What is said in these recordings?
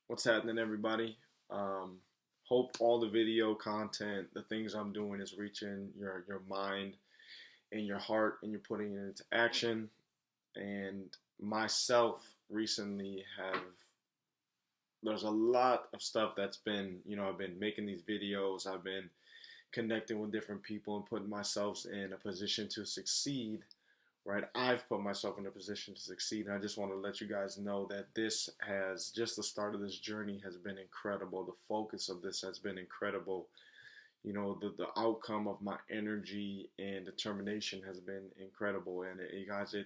What's happening, everybody? Um, Hope all the video content, the things I'm doing, is reaching your mind and your heart, and you're putting it into action. And myself recently have there's a lot of stuff that's been I've been making these videos, I've been connecting with different people and putting myself in a position to succeed, right? I've put myself in a position to succeed. And I just want to let you guys know that this has just the start of this journey has been incredible. The focus of this has been incredible. The outcome of my energy and determination has been incredible. And you guys,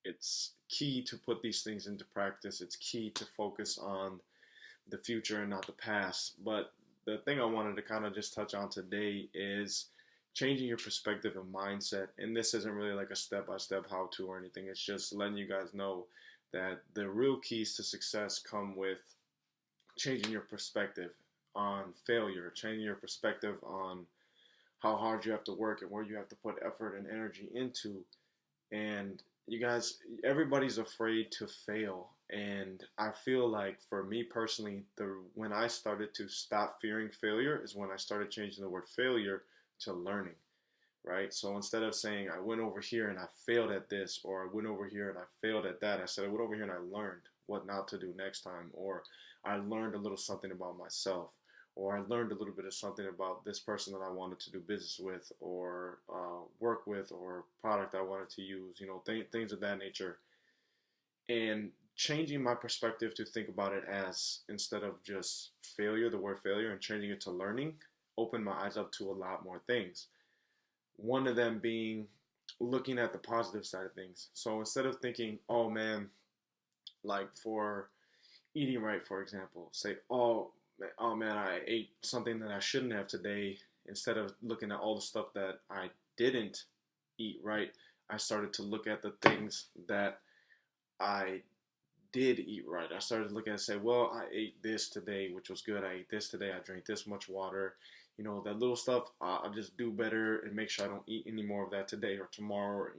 it's key to put these things into practice. It's key to focus on the future and not the past. But the thing I wanted to kind of just touch on today is changing your perspective and mindset. And this isn't really like a step by step how to or anything. It's just letting you guys know that the real keys to success come with changing your perspective on failure, changing your perspective on how hard you have to work and where you have to put effort and energy into. And you guys, everybody's afraid to fail. And I feel like for me personally, when I started to stop fearing failure is when I started changing the word failure to learning, right? So instead of saying I went over here and I failed at this, or I went over here and I failed at that, I said I went over here and I learned what not to do next time, or I learned a little something about myself, or I learned a little bit of something about this person that I wanted to do business with, or work with, or product I wanted to use, things of that nature. And changing my perspective to think about it as, instead of just failure, the word failure, and changing it to learning, opened my eyes up to a lot more things. One of them being looking at the positive side of things. So instead of thinking, oh man, like for eating right, for example, say, oh man, I ate something that I shouldn't have today. Instead of looking at all the stuff that I didn't eat right, I started to look at the things that I did eat right. I started to look at it and say, well, I ate this today, which was good. I ate this today. I drank this much water. That little stuff, I'll just do better and make sure I don't eat any more of that today or tomorrow.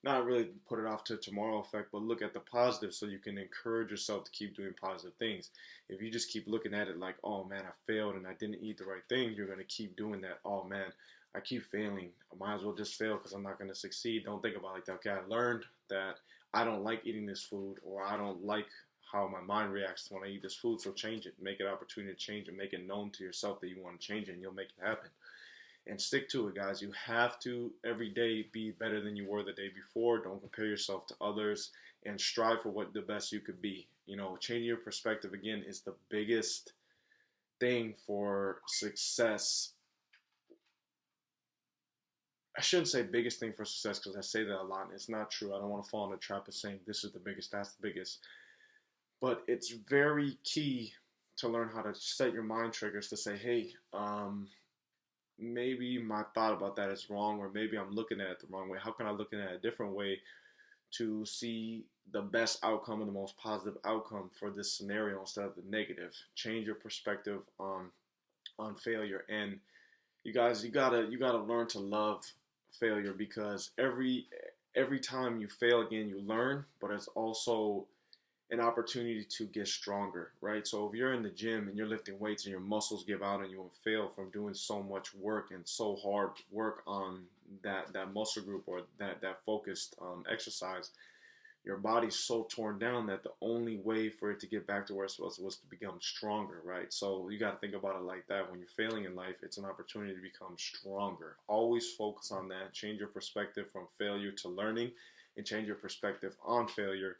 Not really put it off to tomorrow effect, but look at the positive so you can encourage yourself to keep doing positive things. If you just keep looking at it like, oh man, I failed and I didn't eat the right thing, you're going to keep doing that. Oh man, I keep failing. I might as well just fail because I'm not going to succeed. Don't think about it like that. Okay, I learned that I don't like eating this food, or I don't like how my mind reacts when I eat this food, so change it. Make it an opportunity to change it. Make it known to yourself that you want to change it, and you'll make it happen. And stick to it, guys. You have to every day be better than you were the day before. Don't compare yourself to others, and strive for what the best you could be. Changing your perspective again is the biggest thing for success. I shouldn't say biggest thing for success because I say that a lot and it's not true. I don't want to fall in the trap of saying this is the biggest, that's the biggest. But it's very key to learn how to set your mind triggers to say, hey, maybe my thought about that is wrong, or maybe I'm looking at it the wrong way. How can I look at it a different way to see the best outcome and the most positive outcome for this scenario instead of the negative? Change your perspective on failure. And you guys, you gotta learn to love failure, because every time you fail again, you learn, but it's also an opportunity to get stronger, right? So if you're in the gym and you're lifting weights and your muscles give out and you fail from doing so much work and so hard work on that muscle group, or that focused exercise, your body's so torn down that the only way for it to get back to where it was to become stronger, right? So you got to think about it like that. When you're failing in life, it's an opportunity to become stronger. Always focus on that. Change your perspective from failure to learning, and change your perspective on failure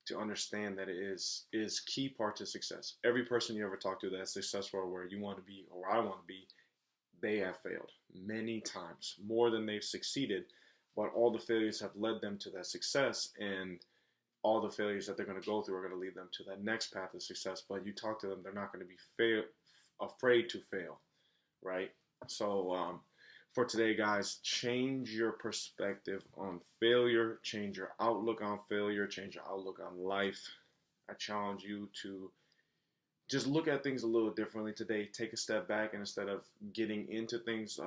to understand that it is key part to success. Every person you ever talk to that's successful, or where you want to be or I want to be, they have failed many times, more than they've succeeded. But all the failures have led them to that success, and all the failures that they're going to go through are going to lead them to that next path of success. But you talk to them, they're not going to be afraid to fail, right? So for today, guys, change your perspective on failure, change your outlook on failure, change your outlook on life. I challenge you to just look at things a little differently today. Take a step back, and instead of getting into things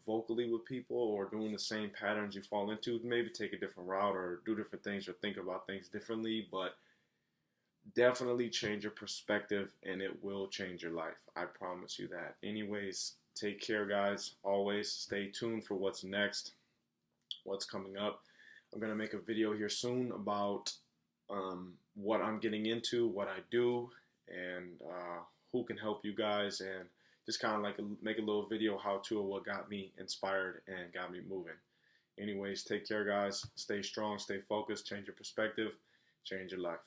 vocally with people or doing the same patterns you fall into, maybe take a different route or do different things or think about things differently. But definitely change your perspective, and it will change your life. I promise you that. Anyways, take care, guys. Always stay tuned for what's next, what's coming up. I'm going to make a video here soon about what I'm getting into, what I do, and who can help you guys, and just kind of like make a little video how to of what got me inspired and got me moving. Anyways, take care, guys. Stay strong, stay focused, change your perspective, change your life.